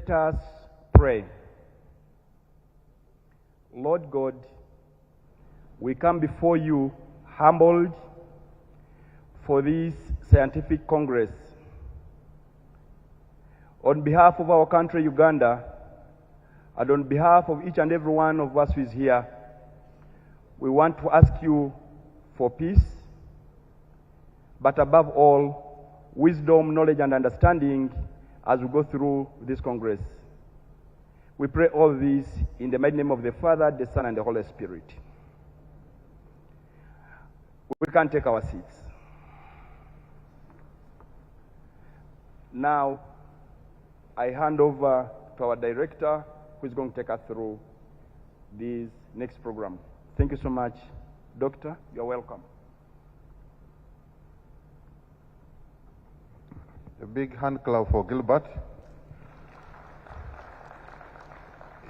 Let us pray. Lord God, we come before you humbled for this scientific congress. On behalf of our country, Uganda, and on behalf of each and every one of us who is here, we want to ask you for peace, but above all, wisdom, knowledge, and understanding as we go through this Congress. We pray all this in the mighty name of the Father, the Son, and the Holy Spirit. We can take our seats. Now, I hand over to our director, who is going to take us through this next program. Thank you so much. Doctor, you're welcome. A big hand clap for Gilbert.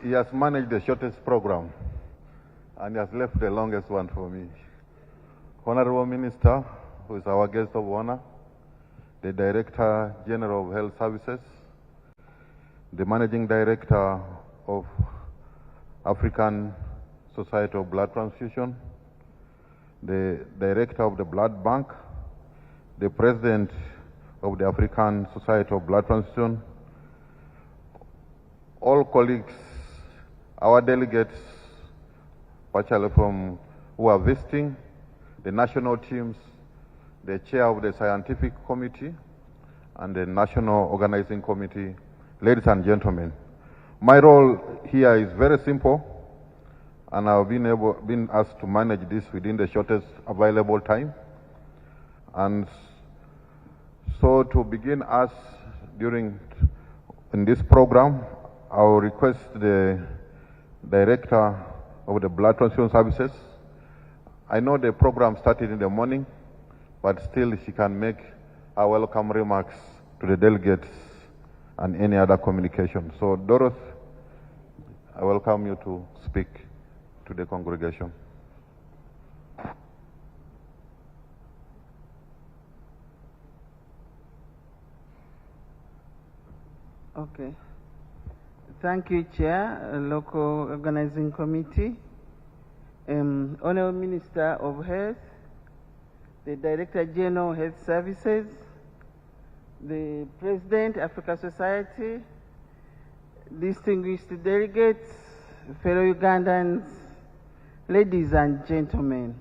He has managed the shortest program and he has left the longest one for me. Honorable Minister, who is our guest of honor, the Director General of Health Services, the Managing Director of African Society of Blood Transfusion, the Director of the Blood Bank, the President of the African Society of Blood Transfusion, all colleagues, our delegates, partially from who are visiting, the national teams, the chair of the scientific committee, and the national organizing committee, ladies and gentlemen. My role here is very simple, and I've been asked to manage this within the shortest available time. And so to begin us in this program, I will request the Director of the Blood Transfusion Services. I know the program started in the morning, but still she can make our welcome remarks to the delegates and any other communication. So Dorothy, I welcome you to speak to the congregation. Okay. Thank you, Chair, Local Organizing Committee, Honorable Minister of Health, the Director General of Health Services, the President, Africa Society, distinguished delegates, fellow Ugandans, ladies and gentlemen.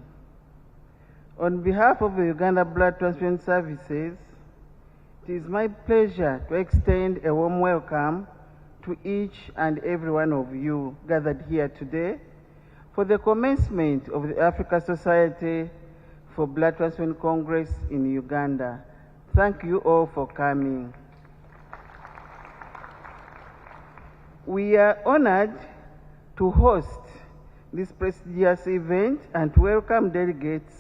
On behalf of the Uganda Blood Transfusion Services, it is my pleasure to extend a warm welcome to each and every one of you gathered here today for the commencement of the Africa Society for Blood Transfusion Congress in Uganda. Thank you all for coming. We are honored to host this prestigious event and to welcome delegates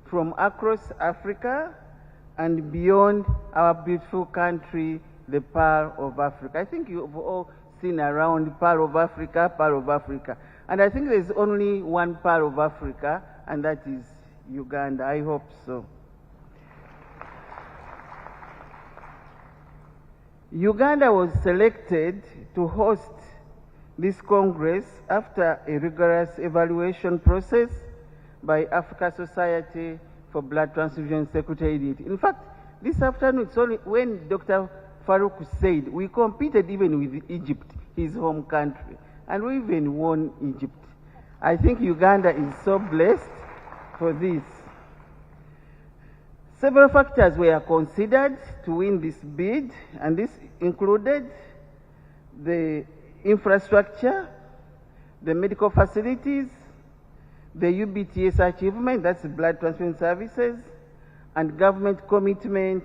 from across Africa and beyond our beautiful country, the Pearl of Africa. I think you've all seen around Pearl of Africa, Pearl of Africa. And I think there's only one Pearl of Africa, and that is Uganda. I hope so. Uganda was selected to host this Congress after a rigorous evaluation process by Africa Society for Blood Transfusion Secretariat. In fact, this afternoon, it's only when Dr. Faruk said we competed even with Egypt, his home country, and we even won Egypt. I think Uganda is so blessed for this. Several factors were considered to win this bid, and this included the infrastructure, the medical facilities, the UBTS achievement, that's blood transfusion services, and government commitment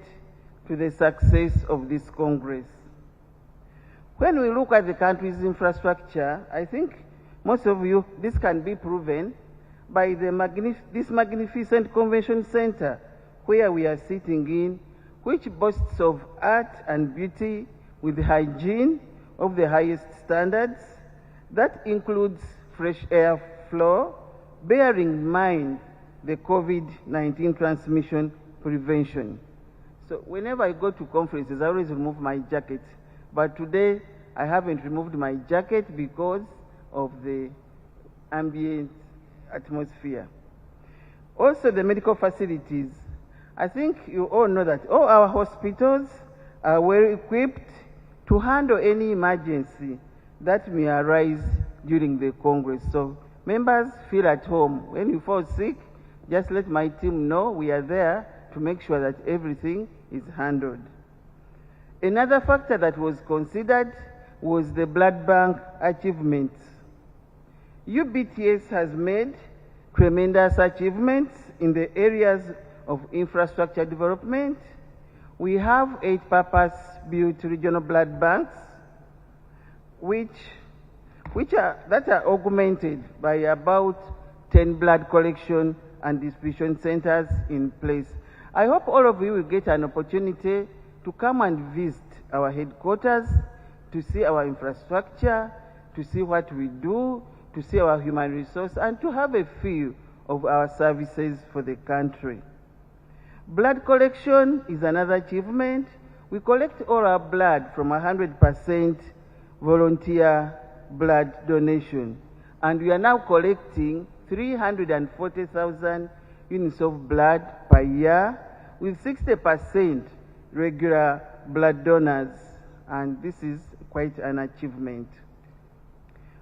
to the success of this Congress. When we look at the country's infrastructure, I think most of you, this can be proven by this magnificent convention center where we are sitting in, which boasts of art and beauty with hygiene of the highest standards. That includes fresh air flow, bearing in mind the COVID-19 transmission prevention. So whenever I go to conferences, I always remove my jacket. But today, I haven't removed my jacket because of the ambient atmosphere. Also, the medical facilities. I think you all know that all our hospitals are well equipped to handle any emergency that may arise during the Congress. So members, feel at home. When you fall sick, just let my team know. We are there to make sure that everything is handled. Another factor that was considered was the blood bank achievements. UBTS has made tremendous achievements in the areas of infrastructure development. We have 8 purpose-built regional blood banks, that are augmented by about 10 blood collection and distribution centers in place. I hope all of you will get an opportunity to come and visit our headquarters, to see our infrastructure, to see what we do, to see our human resource, and to have a feel of our services for the country. Blood collection is another achievement. We collect all our blood from 100% volunteer blood donation, and we are now collecting 340,000 units of blood per year with 60% regular blood donors, and this is quite an achievement.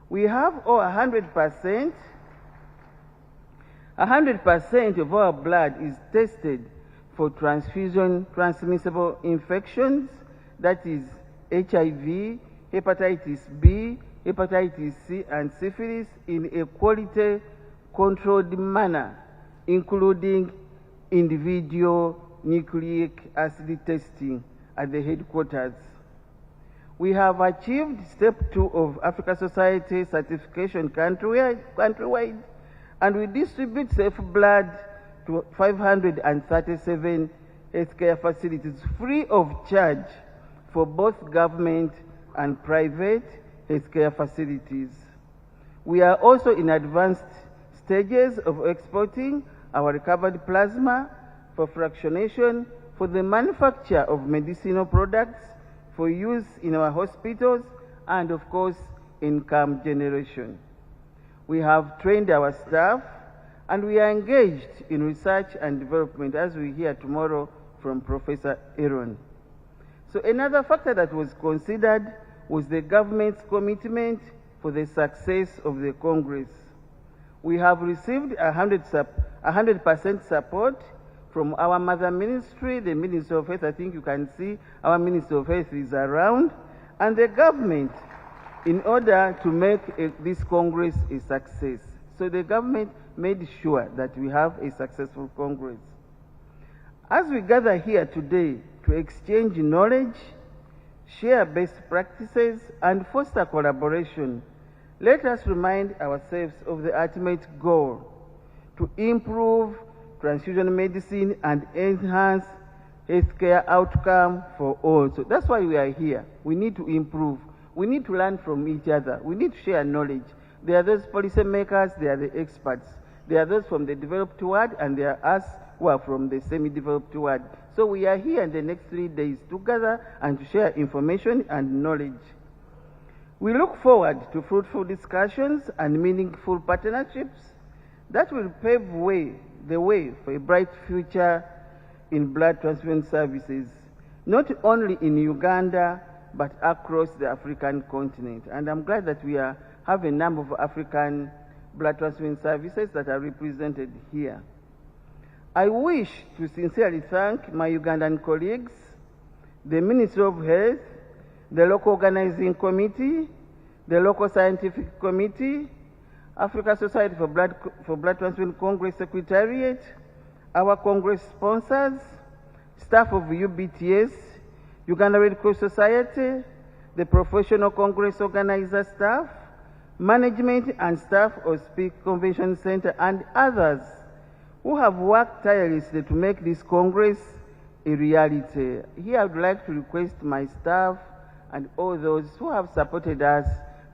We have 100% of our blood is tested for transfusion transmissible infections, that is HIV, hepatitis B, hepatitis C, and syphilis in a quality controlled manner, including individual nucleic acid testing at the headquarters. We have achieved step 2 of Africa Society certification countrywide, and we distribute safe blood to 537 healthcare facilities free of charge for both government and private healthcare facilities. We are also in advanced stages of exporting our recovered plasma for fractionation for the manufacture of medicinal products for use in our hospitals and, of course, income generation. We have trained our staff, and we are engaged in research and development, as we hear tomorrow from Professor Aaron. So another factor that was considered was the government's commitment for the success of the Congress. We have received 100% support from our mother ministry, the Minister of Health. I think you can see our Minister of Health is around, and the government, in order to make this Congress a success. So the government made sure that we have a successful Congress. As we gather here today to exchange knowledge, share best practices, and foster collaboration, let us remind ourselves of the ultimate goal: to improve transfusion medicine and enhance healthcare outcome for all. So that's why we are here. We need to improve. We need to learn from each other. We need to share knowledge. There are those policymakers, there are the experts. There are those from the developed world, and there are us who are from the semi-developed world. So we are here in the next 3 days to gather and to share information and knowledge. We look forward to fruitful discussions and meaningful partnerships that will pave the way for a bright future in blood transfusion services, not only in Uganda, but across the African continent. And I'm glad that we have a number of African blood transfusion services that are represented here. I wish to sincerely thank my Ugandan colleagues, the Ministry of Health, the local organizing committee, the local scientific committee, Africa Society for Blood Transfusion Congress Secretariat, our Congress sponsors, staff of UBTS, Uganda Red Cross Society, the professional Congress organizer staff, management and staff of Speak Convention Center, and others who have worked tirelessly to make this Congress a reality. Here I would like to request my staff and all those who have supported us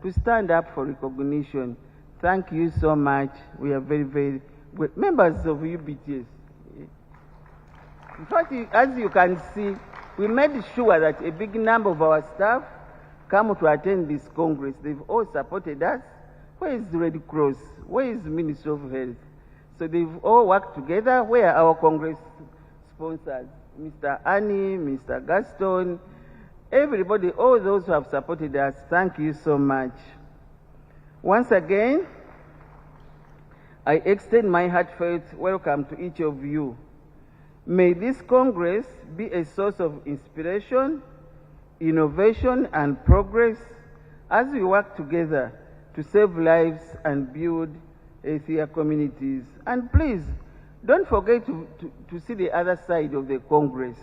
to stand up for recognition. Thank you so much. We are very, very good members of UBTS. In fact, as you can see, we made sure that a big number of our staff come to attend this Congress. They've all supported us. Where is the Red Cross? Where is the Ministry of Health? So they've all worked together. Where are our Congress sponsors? Mr. Annie, Mr. Gaston, everybody, all those who have supported us, thank you so much. Once again, I extend my heartfelt welcome to each of you. May this Congress be a source of inspiration, innovation, and progress as we work together to save lives and build healthier communities. And please, don't forget to see the other side of the Congress,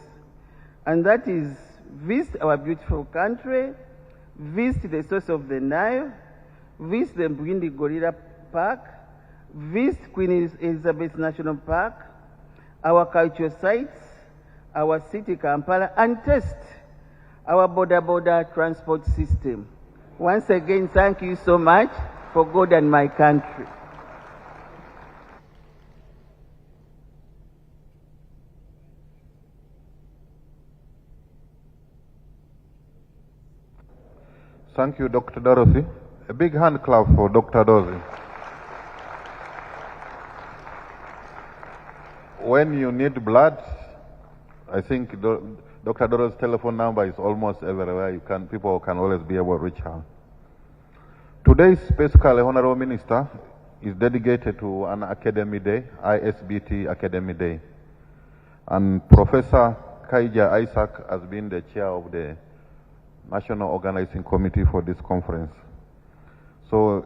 and that is visit our beautiful country, visit the source of the Nile, visit the Bwindi Gorilla Park, visit Queen Elizabeth National Park, our cultural sites, our city Kampala, and test our border transport system. Once again, thank you so much for God and my country. Thank you, Dr. Dorothy. A big hand clap for Dr. Dorothy. When you need blood, I think Dr. Dorothy's telephone number is almost everywhere. People can always be able to reach her. Today's basically Honorable Minister is dedicated to an Academy Day, ASBT Academy Day. And Professor Kaija Isaac has been the chair of the National Organizing Committee for this conference. So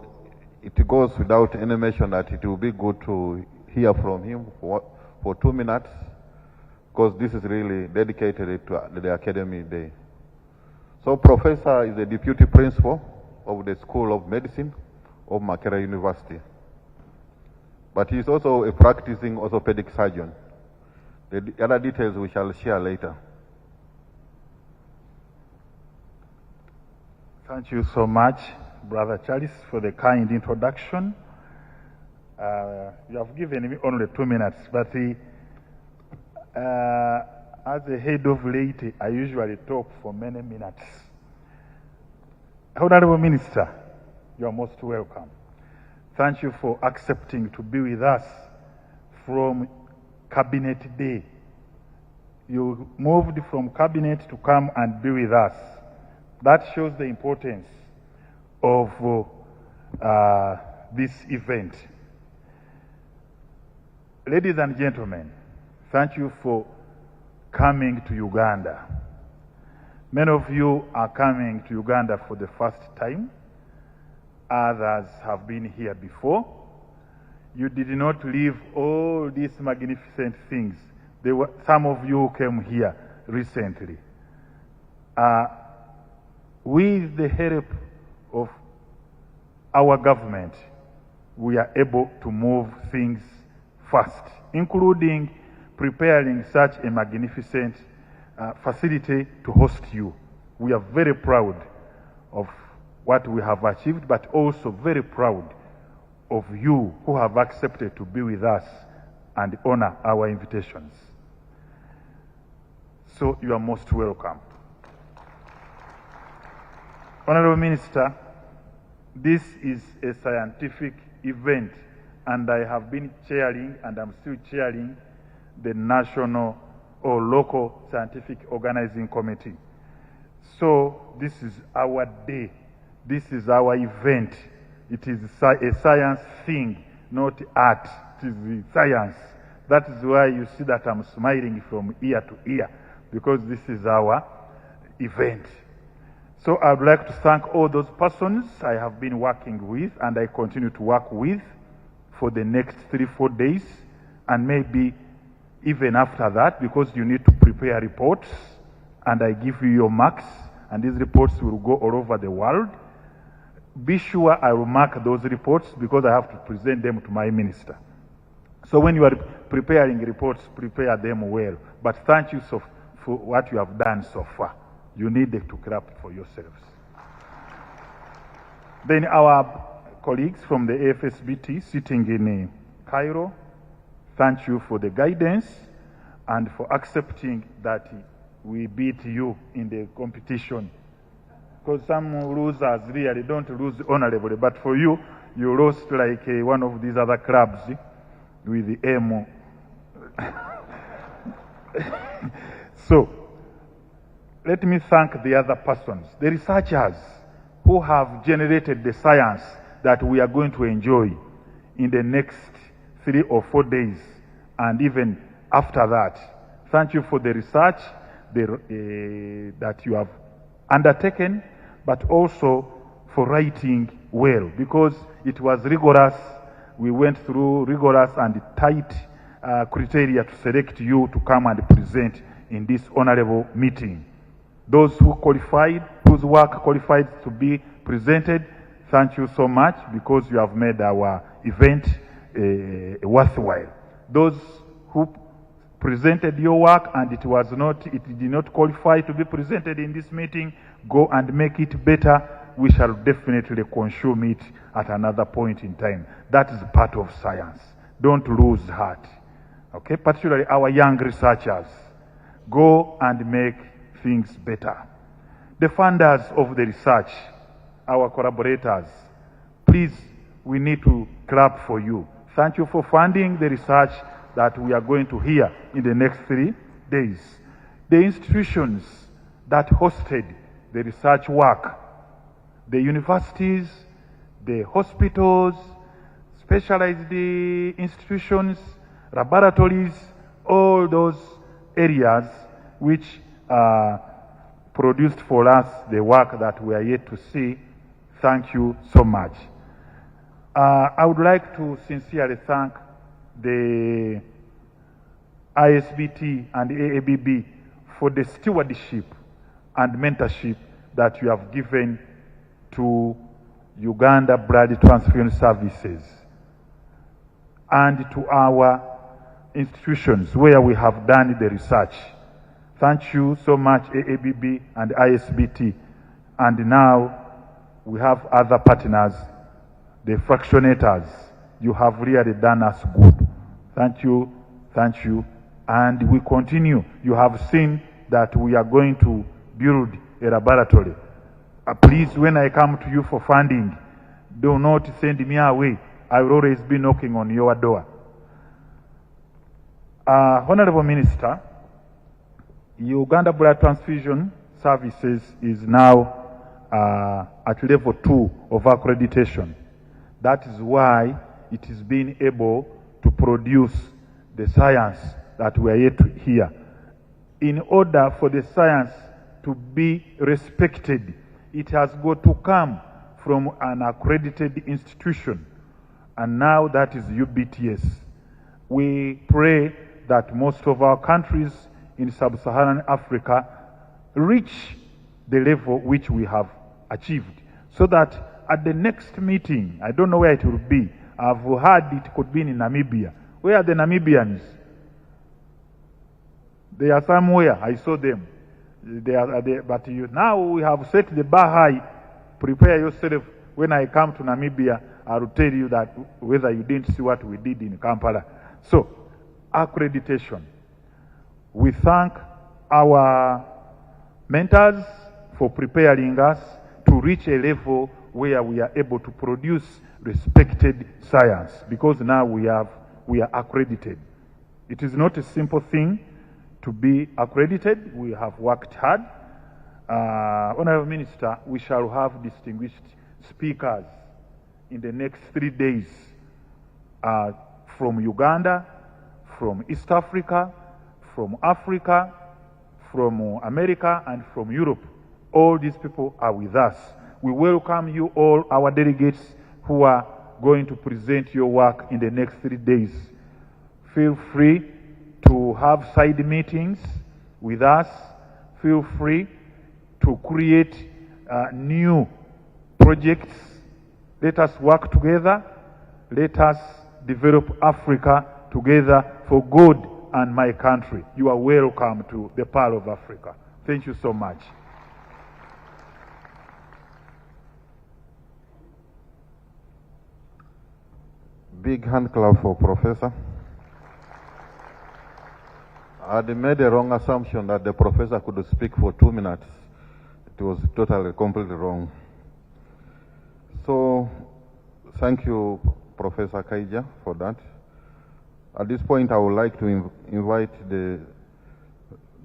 it goes without any mention that it will be good to hear from him for 2 minutes, because this is really dedicated to the Academy Day. So Professor is the Deputy Principal of the School of Medicine of Makerere University. But he is also a practicing orthopedic surgeon. The other details we shall share later. Thank you so much, Brother Charles, for the kind introduction. You have given me only 2 minutes, but as the head of late, I usually talk for many minutes. Honorable Minister, you are most welcome. Thank you for accepting to be with us from Cabinet Day. You moved from Cabinet to come and be with us. That shows the importance of this event. Ladies and gentlemen, thank you for coming to Uganda. Many of you are coming to Uganda for the first time. Others have been here before. You did not leave all these magnificent things. Some of you came here recently. With the help of our government, we are able to move things fast, including preparing such a magnificent facility to host you. We are very proud of what we have achieved, but also very proud of you who have accepted to be with us and honor our invitations. So you are most welcome. Honorable Minister, this is a scientific event, and I have been chairing, and I'm still chairing, the National or Local Scientific Organizing Committee. So this is our day. This is our event. It is a science thing, not art. It is science. That is why you see that I'm smiling from ear to ear, because this is our event. So I would like to thank all those persons I have been working with and I continue to work with for the next 3-4 days, and maybe even after that, because you need to prepare reports and I give you your marks, and these reports will go all over the world. Be sure I will mark those reports because I have to present them to my minister. So when you are preparing reports, prepare them well. But thank you for what you have done so far. You need to clap for yourselves. Then our colleagues from the AfSBT sitting in Cairo, thank you for the guidance and for accepting that we beat you in the competition Because some losers really don't lose honorably, but for you, you lost like one of these other clubs with the M. So, let me thank the other persons, the researchers who have generated the science that we are going to enjoy in the next 3 or 4 days, and even after that. Thank you for the research that you have undertaken, but also for writing well, because it was rigorous. We went through rigorous and tight criteria to select you to come and present in this honorable meeting. Those who qualified, whose work qualified to be presented, thank you so much, because you have made our event worthwhile. Those who presented your work and it did not qualify to be presented in this meeting, go and make it better. We shall definitely consume it at another point in time. That is part of science. Don't lose heart. Okay, particularly our young researchers. Go and make things better. The funders of the research, our collaborators, please, we need to clap for you. Thank you for funding the research that we are going to hear in the next 3 days. The institutions that hosted the research work, the universities, the hospitals, specialized institutions, laboratories, all those areas which produced for us the work that we are yet to see. Thank you so much. I would like to sincerely thank the ASBT and AABB for the stewardship and mentorship that you have given to Uganda Blood Transfusion Services and to our institutions where we have done the research. Thank you so much, AABB and ISBT. And now we have other partners, the fractionators. You have really done us good. Thank you, thank you. And we continue. You have seen that we are going to build a laboratory. Please, when I come to you for funding, do not send me away. I will always be knocking on your door. Honorable Minister, Uganda Blood Transfusion Services is now at level 2 of accreditation. That is why it is being able to produce the science that we are yet to hear. In order for the science to be respected, it has got to come from an accredited institution, and now that is UBTS. We pray that most of our countries in sub-Saharan Africa reach the level which we have achieved, so that at the next meeting, I don't know where it will be, I've heard it could be in Namibia. Where are the Namibians? They are somewhere, I saw them. But now we have set the bar high. Prepare yourself. When I come to Namibia, I will tell you that whether you didn't see what we did in Kampala. So, accreditation. We thank our mentors for preparing us to reach a level where we are able to produce respected science, because now we are accredited. It is not a simple thing to be accredited. We have worked hard. Honorable Minister, we shall have distinguished speakers in the next 3 days from Uganda, from East Africa, from Africa, from America, and from Europe. All these people are with us. We welcome you all, our delegates who are going to present your work in the next 3 days. Feel free to have side meetings with us. Feel free to create new projects. Let us work together. Let us develop Africa together for God and my country. You are welcome to the Pearl of Africa. Thank you so much. Big hand clap for Professor. I had made a wrong assumption that the professor could speak for 2 minutes. it was totally, completely wrong. So, thank you, Professor Kaija, for that. At this point, I would like to invite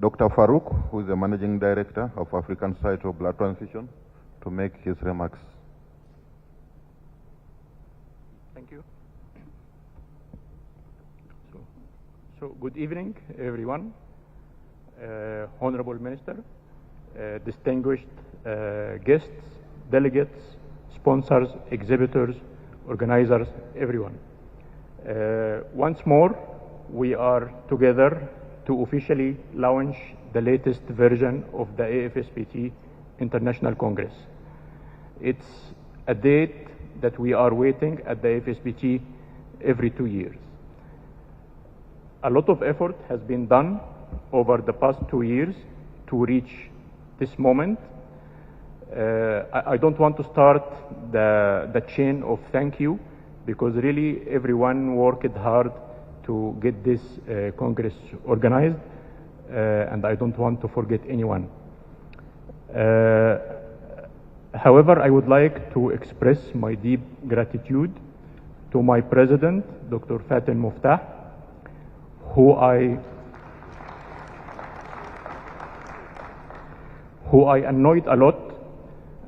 Dr. Faruk, who is the Managing Director of African Society of Blood Transfusion, to make his remarks. Thank you. So good evening, everyone. Honorable Minister, distinguished guests, delegates, sponsors, exhibitors, organizers, everyone. Once more, we are together to officially launch the latest version of the AFSBT International Congress. It's a date that we are waiting at the AFSBT every 2 years. A lot of effort has been done over the past 2 years to reach this moment. I don't want to start the chain of thank you, because really everyone worked hard to get this Congress organized, and I don't want to forget anyone. However, I would like to express my deep gratitude to my president, Dr. Faten Muftah, who I annoyed a lot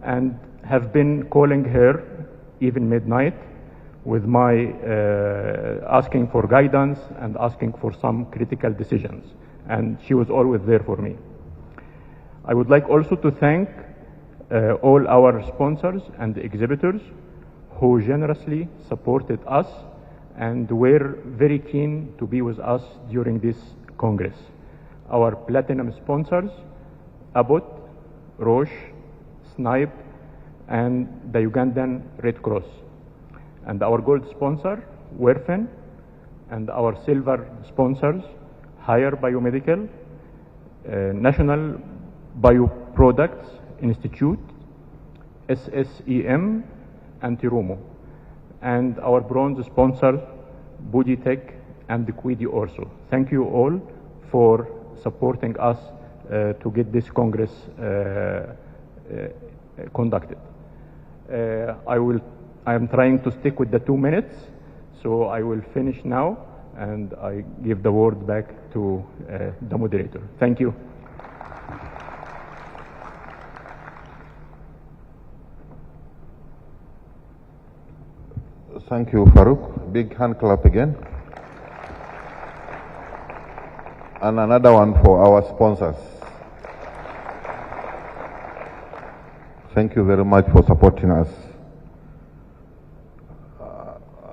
and have been calling her even midnight with my asking for guidance and asking for some critical decisions, and she was always there for me. I would like also to thank all our sponsors and exhibitors who generously supported us and were very keen to be with us during this Congress. Our platinum sponsors, Abbott, Roche, Snipe, and the Ugandan Red Cross. And our gold sponsor, Werfen, and our silver sponsors, Higher Biomedical, National Bioproducts Institute, SSEM, and Tirumo. And our bronze sponsors, Buditech and Quidi also. Am you all for supporting us to get this Congress conducted. I am trying to stick with the 2 minutes, so I will finish now, and I give the word back to the moderator. Thank you. Thank you, Faruk. Big hand clap again. And another one for our sponsors. Thank you very much for supporting us.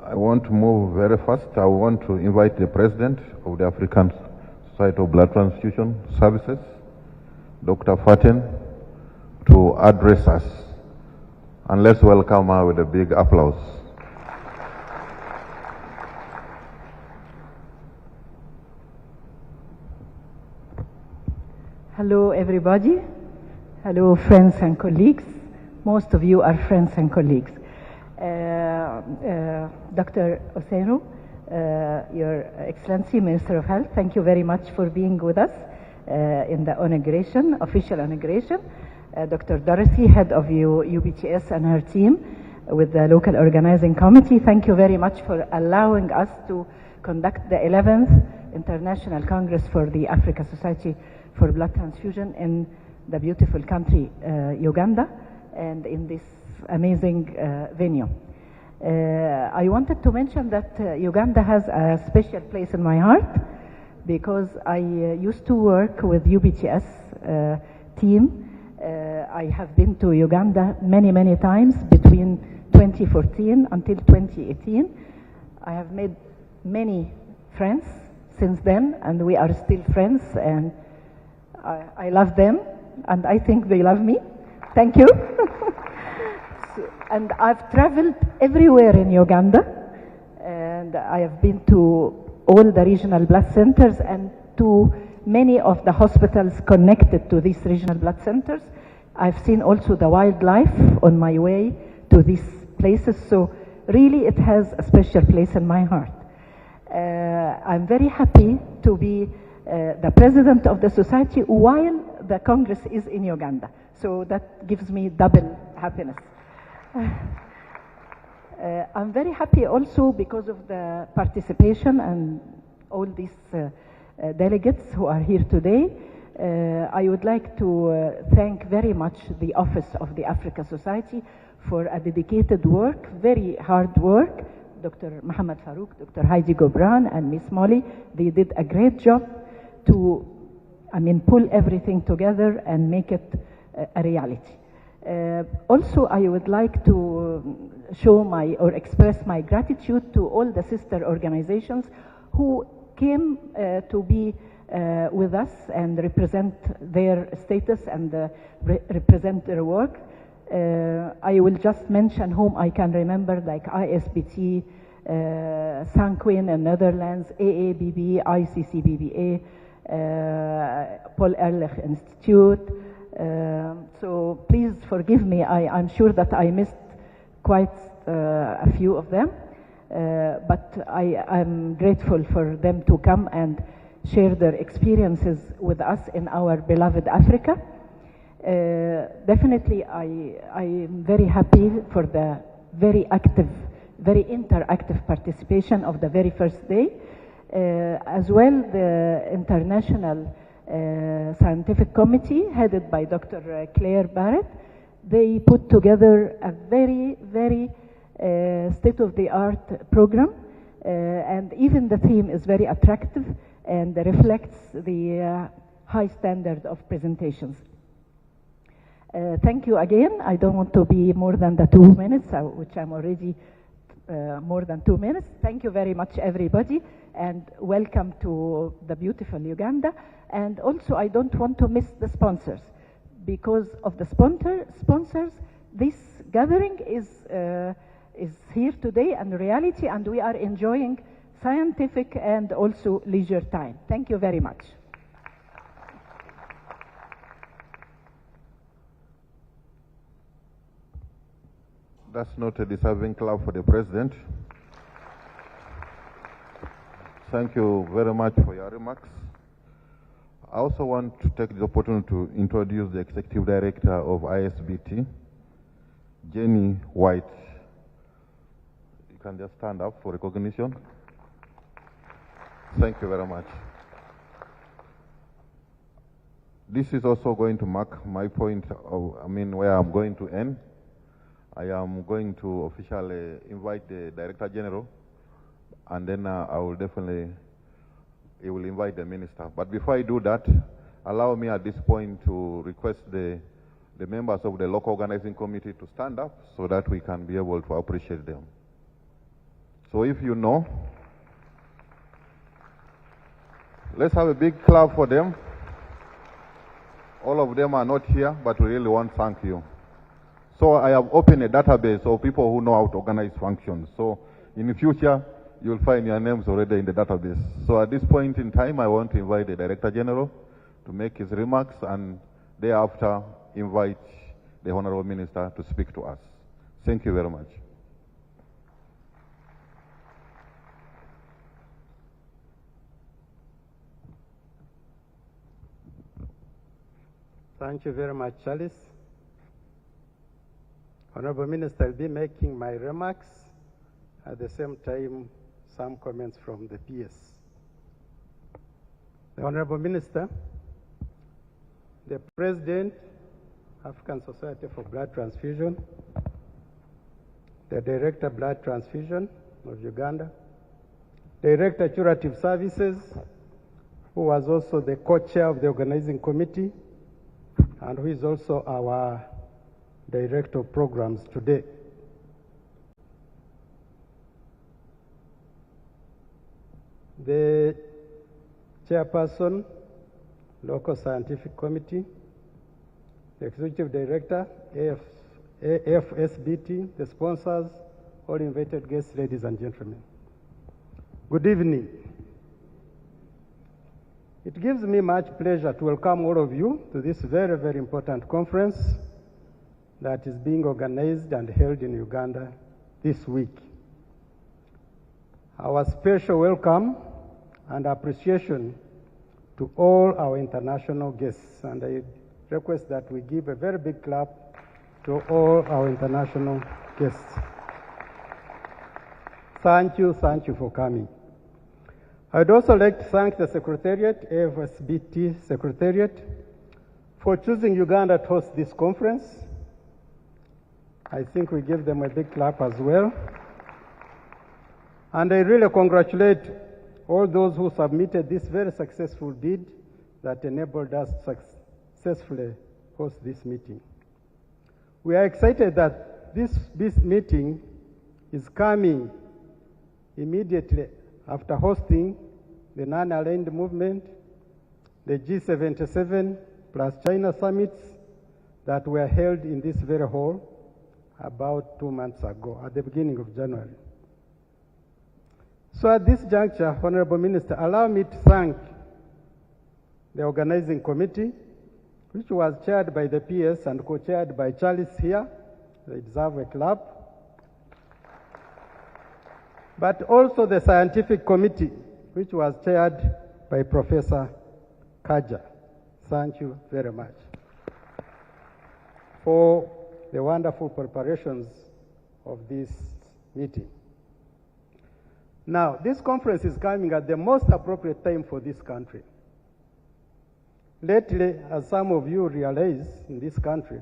I want to move very fast. I want to invite the President of the African Society of Blood Transfusion Services, Dr. Faten, to address us. And let's welcome her with a big applause. Hello, everybody. Hello, friends and colleagues. Most of you are friends and colleagues. Dr. Oseno, Your Excellency, Minister of Health, thank you very much for being with us in the inauguration, official inauguration. Dr. Dorothy, head of UBTS, and her team with the local organizing committee, thank you very much for allowing us to conduct the 11th International Congress for the Africa Society for Blood Transfusion in the beautiful country, Uganda, and in this amazing venue. I wanted to mention that Uganda has a special place in my heart because I used to work with UBTS team. I have been to Uganda many, many times between 2014 until 2018. I have made many friends since then, and we are still friends, and I love them, and I think they love me. Thank you. And I've traveled everywhere in Uganda, and I have been to all the regional blood centers and to many of the hospitals connected to these regional blood centers. I've seen also the wildlife on my way to these places, so really it has a special place in my heart. I'm very happy to be the president of the society while the Congress is in Uganda. So that gives me double happiness. I'm very happy also because of the participation and all these delegates who are here today. I would like to thank very much the Office of the Africa Society for a dedicated work, very hard work. Dr. Muhammad Faruk, Dr. Heidi Gobran, and Miss Molly, they did a great job to, pull everything together and make it a reality. Also, I would like to show or express my gratitude to all the sister organizations who came to be with us and represent their status and represent their work. I will just mention whom I can remember, like ASBT, Sanquin in Netherlands, AABB, ICCBBA, Paul Ehrlich Institute. So please forgive me, I'm sure that I missed quite a few of them, but I'm grateful for them to come and share their experiences with us in our beloved Africa. Definitely, I am very happy for the very active, very interactive participation of the very first day. As well, the International Scientific Committee, headed by Dr. Claire Barrett, they put together a very, very state-of-the-art program, and even the theme is very attractive and reflects the high standard of presentations. Thank you again. I don't want to be more than the 2 minutes, which I'm already more than 2 minutes. Thank you very much, everybody, and welcome to the beautiful Uganda. And also, I don't want to miss the sponsors. Because of the sponsors, this gathering is here today and reality, and we are enjoying scientific and also leisure time. Thank you very much. That's not a deserving clap for the President. Thank you very much for your remarks. I also want to take the opportunity to introduce the Executive Director of ASBT, Jenny White. You can just stand up for recognition. Thank you very much. This is also going to mark my point of, where I'm going to end. I am going to officially invite the Director General, and then I will definitely invite the Minister. But before I do that, allow me at this point to request the members of the local organizing committee to stand up so that we can be able to appreciate them. So if you know, let's have a big clap for them. All of them are not here, but we really want to thank you. So I have opened a database of people who know how to organize functions. So in the future, you'll find your names already in the database. So at this point in time, I want to invite the Director General to make his remarks, and thereafter invite the Honorable Minister to speak to us. Thank you very much. Thank you very much, Charles. Honorable Minister, I'll be making my remarks. At the same time, some comments from the PS. The Honorable Minister, the President, African Society for Blood Transfusion, the Director Blood Transfusion of Uganda, Director Curative Services, who was also the co-chair of the organizing committee, and who is also our Director of Programs today. The Chairperson, Local Scientific Committee, the Executive Director, AfSBT, the sponsors, all invited guests, ladies and gentlemen. Good evening. It gives me much pleasure to welcome all of you to this very, very important conference that is being organized and held in Uganda this week. Our special welcome and appreciation to all our international guests. And I request that we give a very big clap to all our international guests. Thank you for coming. I'd also like to thank the Secretariat, ASBT Secretariat, for choosing Uganda to host this conference. I think we give them a big clap as well. And I really congratulate all those who submitted this very successful bid that enabled us to successfully host this meeting. We are excited that this meeting is coming immediately after hosting the non-aligned movement, the G77 plus China summits that were held in this very hall about 2 months ago, at the beginning of January. So at this juncture, Honorable Minister, allow me to thank the organizing committee, which was chaired by the PS and co-chaired by Charles here. They deserve a clap. But also the scientific committee, which was chaired by Professor Kaja. Thank you very much for the wonderful preparations of this meeting. Now, this conference is coming at the most appropriate time for this country. Lately, as some of you realize, in this country,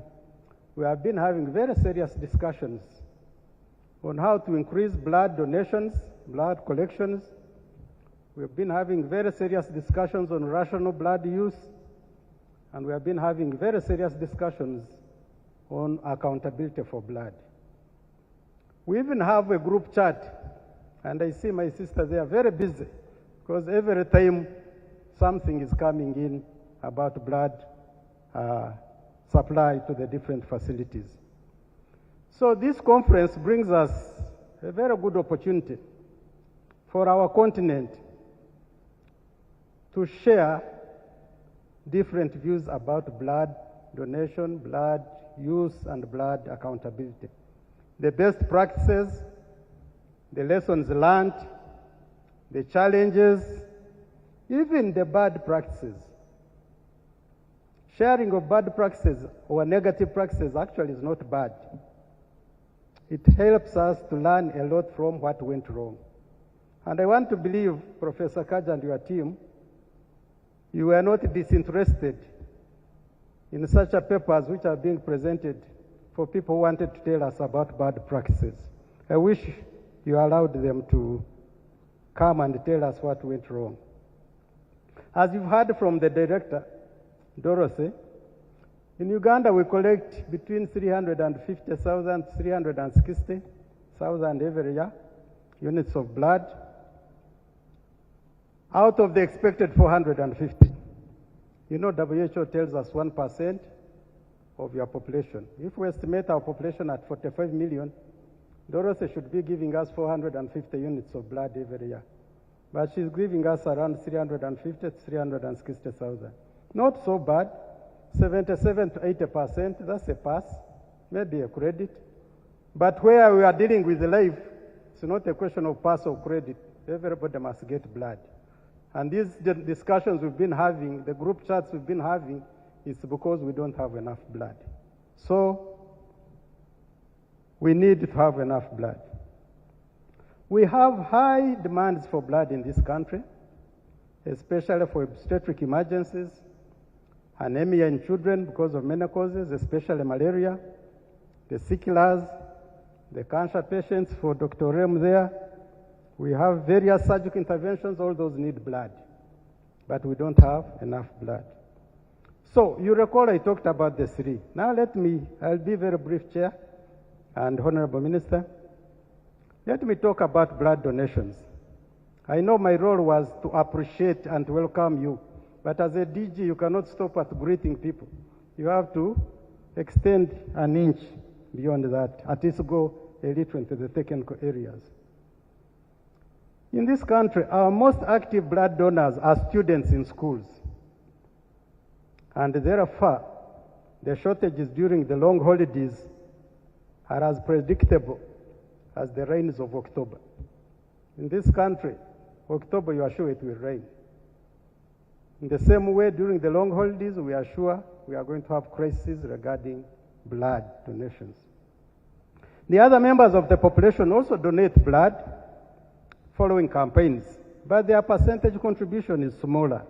we have been having very serious discussions on how to increase blood donations, blood collections. We've been having very serious discussions on rational blood use, and we have been having very serious discussions on accountability for blood. We even have a group chat, and I see my sisters, they are very busy, because every time something is coming in about blood supply to the different facilities. So this conference brings us a very good opportunity for our continent to share different views about blood donation, blood use, and blood accountability. The best practices, the lessons learned, the challenges, even the bad practices. Sharing of bad practices or negative practices actually is not bad. It helps us to learn a lot from what went wrong. And I want to believe, Professor Kaja and your team, you were not disinterested in such a papers which are being presented for people who wanted to tell us about bad practices. I wish you allowed them to come and tell us what went wrong. As you've heard from the director, Dorothy, in Uganda we collect between 350,000 to 360,000 every year units of blood out of the expected 450. You know, WHO tells us 1% of your population. If we estimate our population at 45 million, Dorothy should be giving us 450 units of blood every year. But she's giving us around 350 to 360,000. Not so bad. 77 to 80%, that's a pass, maybe a credit. But where we are dealing with life, it's not a question of pass or credit. Everybody must get blood. And these discussions we've been having, the group chats we've been having, is because we don't have enough blood. So we need to have enough blood. We have high demands for blood in this country, especially for obstetric emergencies, anemia in children because of many causes, especially malaria, the sicklers, the cancer patients. For Dr. Rem there, we have various surgical interventions, all those need blood, but we don't have enough blood. So you recall I talked about the three. Now I'll be very brief, Chair and Honorable Minister. Let me talk about blood donations. I know my role was to appreciate and welcome you, but as a DG, you cannot stop at greeting people. You have to extend an inch beyond that, at least go a little into the technical areas. In this country, our most active blood donors are students in schools. And therefore, the shortages during the long holidays are as predictable as the rains of October. In this country, October, you are sure it will rain. In the same way, during the long holidays, we are sure we are going to have crises regarding blood donations. The other members of the population also donate blood following campaigns, but their percentage contribution is smaller.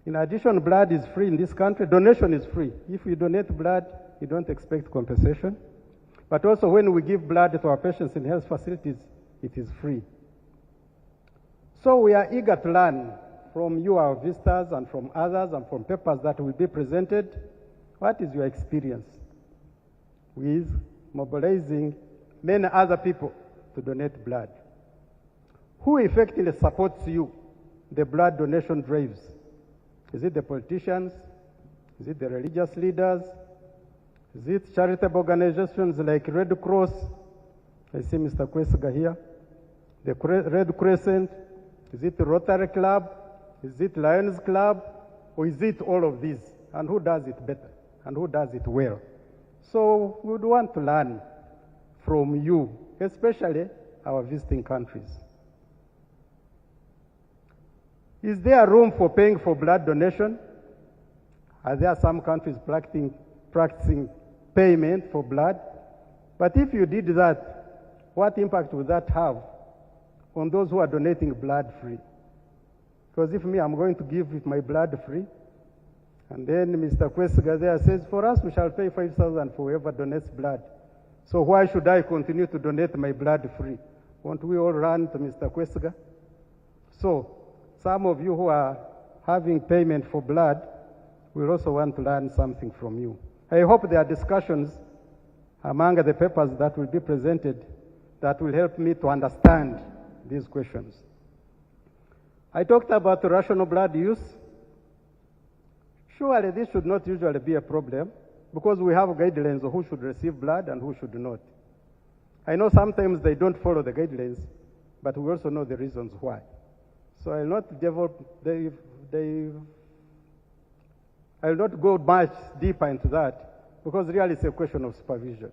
In addition, blood is free in this country. Donation is free. If you donate blood, you don't expect compensation. But also when we give blood to our patients in health facilities, it is free. So we are eager to learn from you, our visitors, and from others, and from papers that will be presented. What is your experience with mobilizing many other people to donate blood? Who effectively supports you, the blood donation drives? Is it the politicians? Is it the religious leaders? Is it charitable organizations like Red Cross? I see Mr. Kwesiga here. The Red Crescent? Is it the Rotary Club? Is it Lions Club? Or is it all of these? And who does it better? And who does it well? So we would want to learn from you, especially our visiting countries. Is there room for paying for blood donation? Are there some countries practicing payment for blood? But if you did that, what impact would that have on those who are donating blood free? Because if me, I'm going to give my blood free, and then Mr. Kwesiga there says, for us, we shall pay 5,000 for whoever donates blood. So why should I continue to donate my blood free? Won't we all run to Mr. Kwesiga? So some of you who are having payment for blood will also want to learn something from you. I hope there are discussions among the papers that will be presented that will help me to understand these questions. I talked about rational blood use. Surely this should not usually be a problem because we have guidelines of who should receive blood and who should not. I know sometimes they don't follow the guidelines, but we also know the reasons why. So I'll not I'll not go much deeper into that because really it's a question of supervision.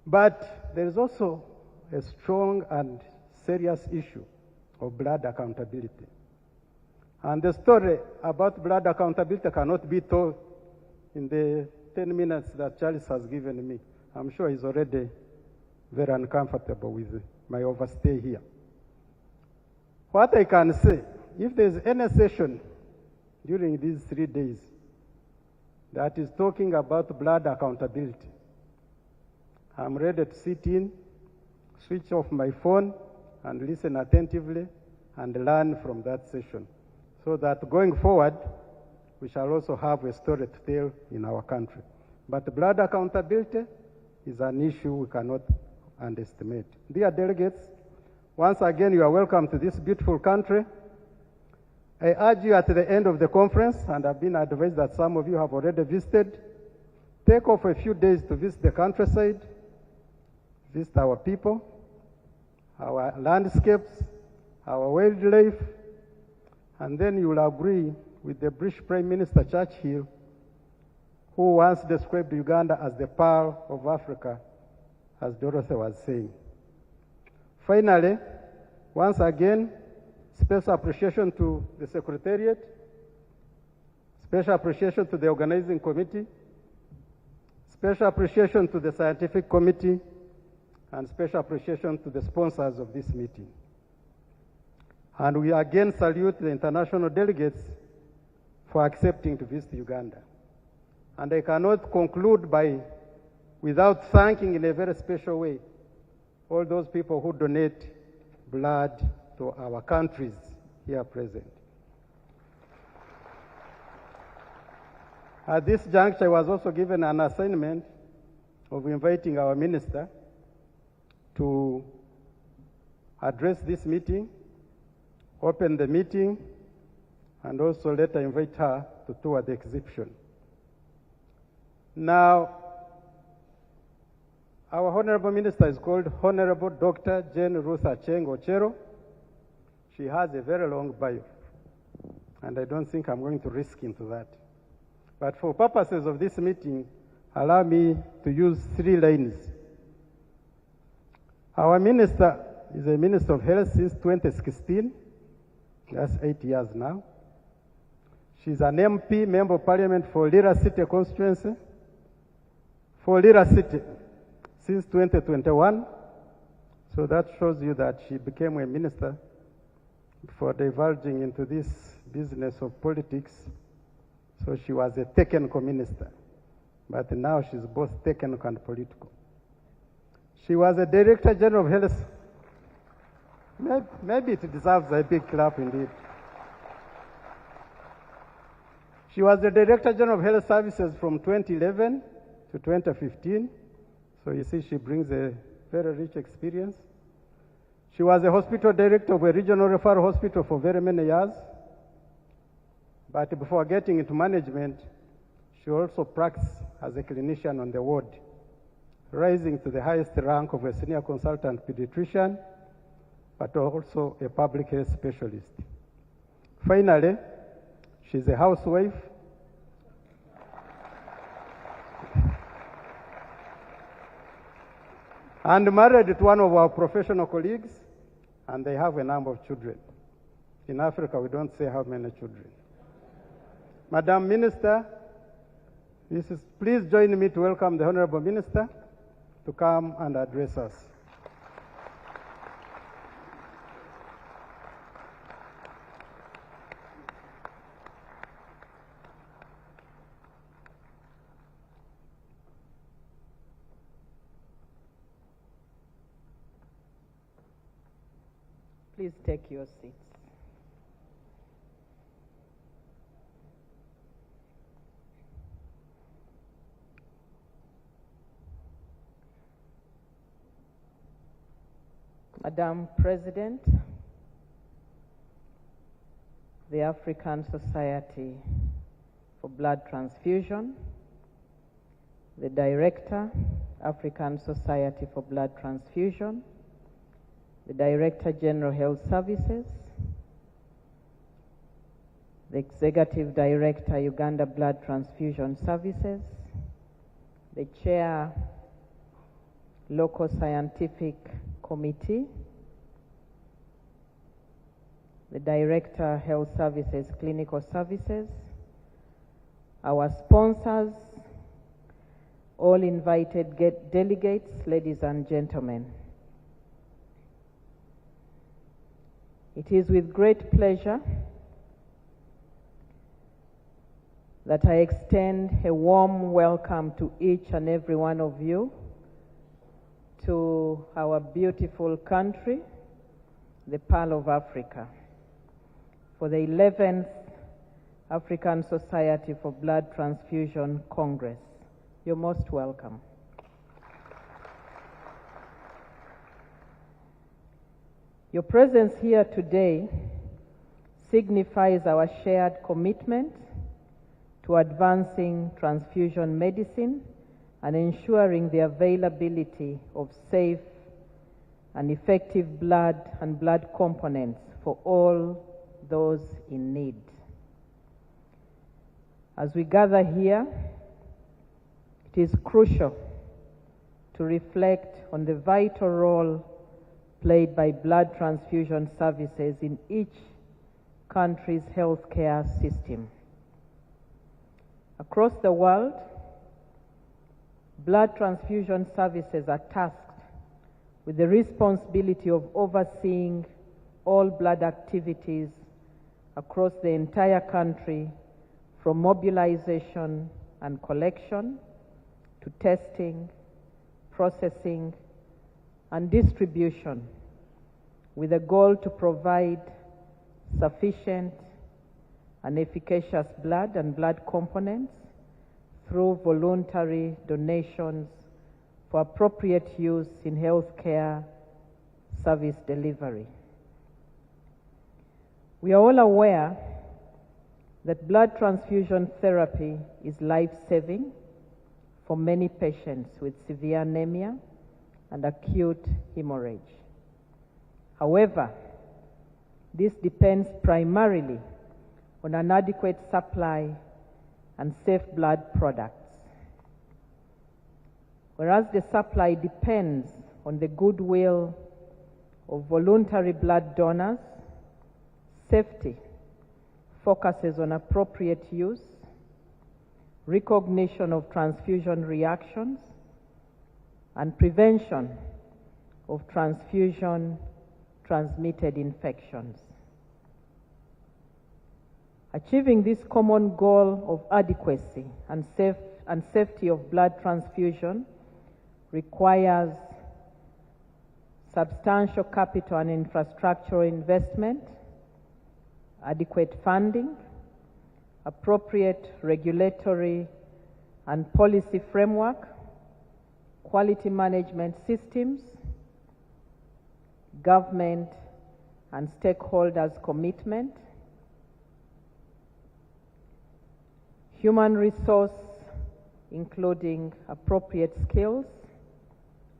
But there is also a strong and serious issue of blood accountability. And the story about blood accountability cannot be told in the 10 minutes that Charles has given me. I'm sure he's already very uncomfortable with my overstay here. What I can say, if there's any session during these 3 days that is talking about blood accountability, I'm ready to sit in, switch off my phone, and listen attentively and learn from that session, so that going forward, we shall also have a story to tell in our country. But blood accountability is an issue we cannot underestimate. Dear delegates, once again, you are welcome to this beautiful country. I urge you at the end of the conference, and I've been advised that some of you have already visited, take off a few days to visit the countryside, visit our people, our landscapes, our wildlife, and then you will agree with the British Prime Minister Churchill, who once described Uganda as the pearl of Africa, as Dorothy was saying. Finally, once again, special appreciation to the Secretariat, special appreciation to the organizing committee, special appreciation to the scientific committee, and special appreciation to the sponsors of this meeting. And we again salute the international delegates for accepting to visit Uganda. And I cannot conclude without thanking in a very special way all those people who donate blood to our countries here present. At this juncture, I was also given an assignment of inviting our minister to address this meeting, open the meeting, and also later invite her to tour the exhibition. Now, our Honorable Minister is called Honorable Dr. Jane Ruth Acheng Ochero. She has a very long bio, and I don't think I'm going to risk into that. But for purposes of this meeting, allow me to use 3 lines. Our minister is a Minister of Health since 2016, That's 8 years now. She's an MP, Member of Parliament for Lira City constituency, for Lira City since 2021. So that shows you that she became a minister before divulging into this business of politics. So she was a technical minister, but now she's both technical and political. She was a Director General of Health. Maybe it deserves a big clap indeed. She was the Director General of Health Services from 2011 to 2015. So you see, she brings a very rich experience. She was a hospital director of a regional referral hospital for very many years. But before getting into management, she also practiced as a clinician on the ward, rising to the highest rank of a senior consultant pediatrician, but also a public health specialist. Finally, she's a housewife. And married to one of our professional colleagues, and they have a number of children. In Africa, we don't say how many children. Madam Minister, please join me to welcome the Honorable Minister to come and address us. Please take your seats. Madam President, the African Society for Blood Transfusion, the Director, African Society for Blood Transfusion, the Director General Health Services, the Executive Director, Uganda Blood Transfusion Services, the Chair, Local Scientific Committee, the Director, Health Services, Clinical Services, our sponsors, all invited delegates, ladies and gentlemen. It is with great pleasure that I extend a warm welcome to each and every one of you to our beautiful country, the Pearl of Africa, for the 11th African Society for Blood Transfusion Congress. You're most welcome. Your presence here today signifies our shared commitment to advancing transfusion medicine and ensuring the availability of safe and effective blood and blood components for all those in need. As we gather here, it is crucial to reflect on the vital role played by blood transfusion services in each country's healthcare system. Across the world, blood transfusion services are tasked with the responsibility of overseeing all blood activities across the entire country, from mobilization and collection to testing, processing, and distribution, with a goal to provide sufficient and efficacious blood and blood components through voluntary donations for appropriate use in healthcare service delivery. We are all aware that blood transfusion therapy is life-saving for many patients with severe anemia and acute hemorrhage. However, this depends primarily on an adequate supply and safe blood products. Whereas the supply depends on the goodwill of voluntary blood donors, safety focuses on appropriate use, recognition of transfusion reactions, and prevention of transfusion-transmitted infections. Achieving this common goal of adequacy and safety of blood transfusion requires substantial capital and infrastructural investment, adequate funding, appropriate regulatory and policy framework, quality management systems, government and stakeholders' commitment, human resource, including appropriate skills,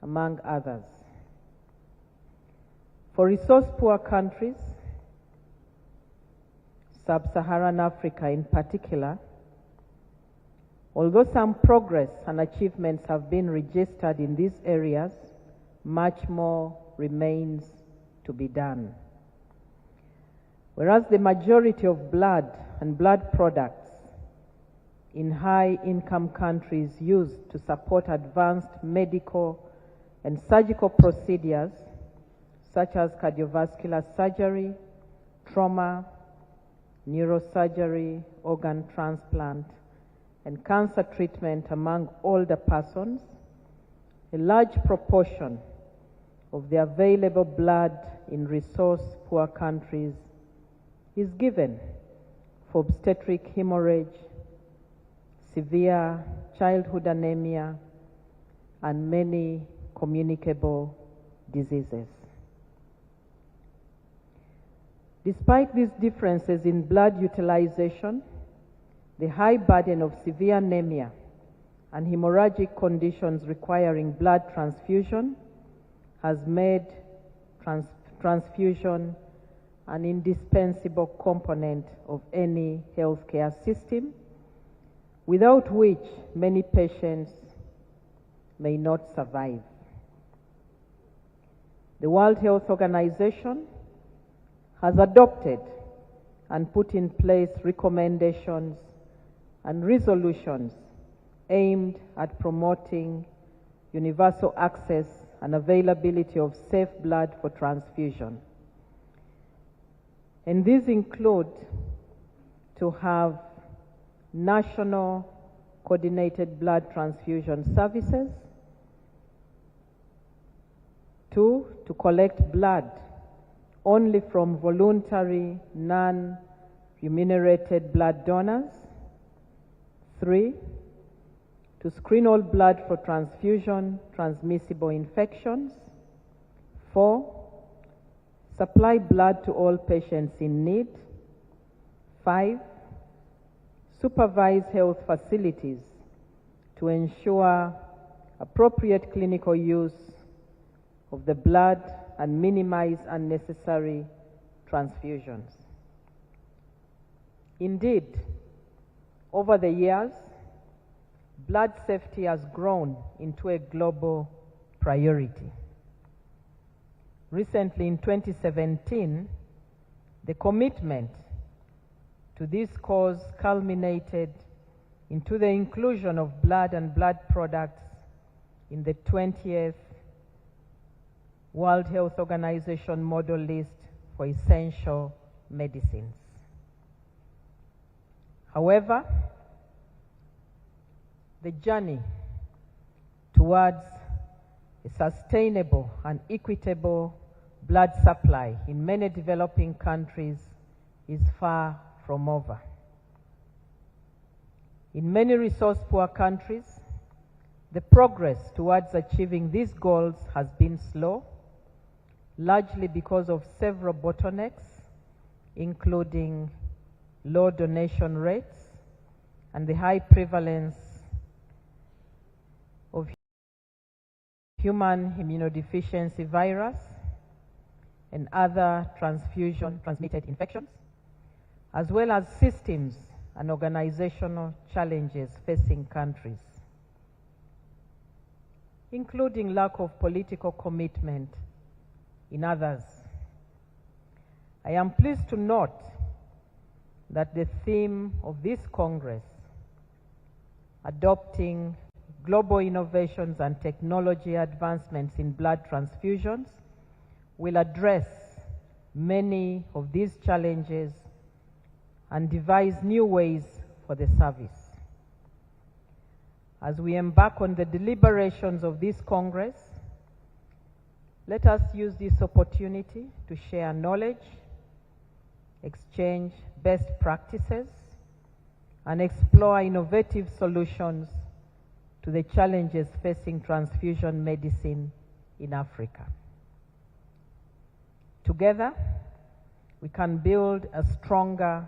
among others. For resource-poor countries, Sub-Saharan Africa in particular, although some progress and achievements have been registered in these areas, much more remains to be done. Whereas the majority of blood and blood products in high-income countries used to support advanced medical and surgical procedures such as cardiovascular surgery, trauma, neurosurgery, organ transplant, and cancer treatment among older persons, a large proportion of the available blood in resource-poor countries is given for obstetric hemorrhage, severe childhood anemia, and many communicable diseases. Despite these differences in blood utilization, the high burden of severe anemia and hemorrhagic conditions requiring blood transfusion has made transfusion an indispensable component of any healthcare system, without which many patients may not survive. The World Health Organization has adopted and put in place recommendations and resolutions aimed at promoting universal access and availability of safe blood for transfusion. And these include to have national coordinated blood transfusion services, 2, to collect blood only from voluntary, non-remunerated blood donors, 3, to screen all blood for transfusion-transmissible infections, 4, supply blood to all patients in need, 5, supervise health facilities to ensure appropriate clinical use of the blood and minimize unnecessary transfusions. Indeed, over the years, blood safety has grown into a global priority. Recently, in 2017, the commitment to this cause culminated into the inclusion of blood and blood products in the 20th World Health Organization model list for essential medicines. However, the journey towards a sustainable and equitable blood supply in many developing countries is far from over. In many resource-poor countries, the progress towards achieving these goals has been slow, largely because of several bottlenecks, including low donation rates and the high prevalence of human immunodeficiency virus and other transfusion-transmitted infections, as well as systems and organizational challenges facing countries, including lack of political commitment in others. I am pleased to note that the theme of this Congress, adopting global innovations and technology advancements in blood transfusions, will address many of these challenges and devise new ways for the service. As we embark on the deliberations of this Congress, let us use this opportunity to share knowledge, exchange best practices, and explore innovative solutions to the challenges facing transfusion medicine in Africa. Together, we can build a stronger,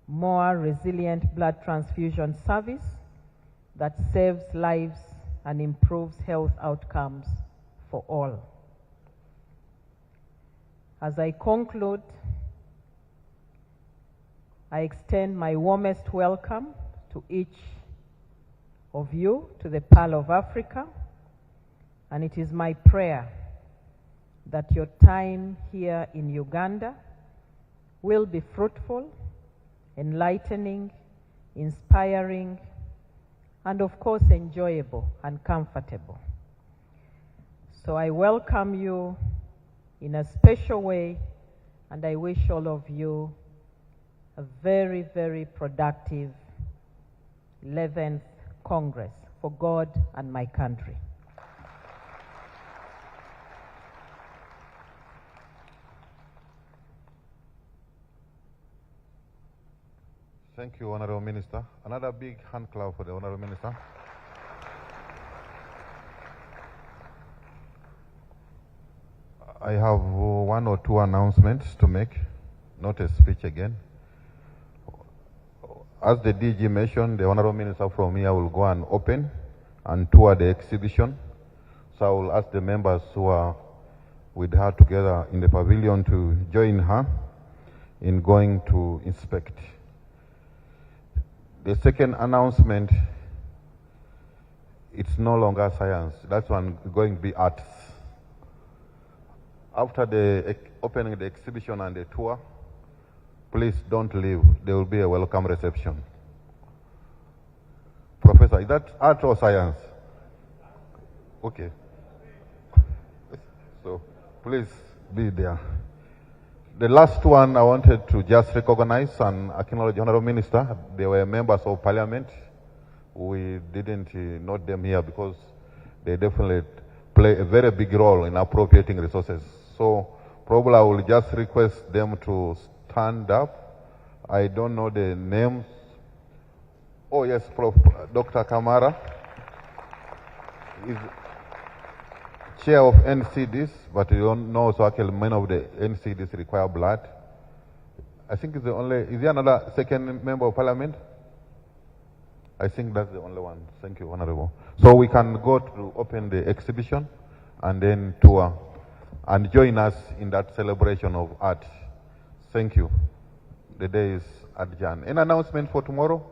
more resilient blood transfusion service that saves lives and improves health outcomes for all. As I conclude, I extend my warmest welcome to each of you to the Pearl of Africa, and it is my prayer that your time here in Uganda will be fruitful, enlightening, inspiring, and of course enjoyable and comfortable. So I welcome you in a special way, and I wish all of you a very, very productive 11th Congress for God and my country. Thank you, Honorable Minister. Another big hand clap for the Honorable Minister. I have one or two announcements to make, not a speech again. As the DG mentioned, the Honorable Minister from here will go and open and tour the exhibition. So I will ask the members who are with her together in the pavilion to join her in going to inspect. The second announcement, it's no longer science. That's one going to be arts. After the opening the exhibition and the tour, please don't leave. There will be a welcome reception. Professor, is that art or science? Okay. So please be there. The last one I wanted to just recognize and acknowledge the Honorable Minister. They were members of Parliament. We didn't note them here because they definitely play a very big role in appropriating resources. So probably I will just request them to stand up. I don't know the names. Oh yes, Dr. Kamara is chair of NCDs, but you don't know, so actually many of the NCDs require blood. I think it's the only, is there another second member of Parliament? I think that's the only one. Thank you, Honorable. So we can go to open the exhibition and then tour and join us in that celebration of art. Thank you. The day is adjourned. An announcement for tomorrow?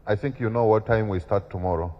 I think you know what time we start tomorrow.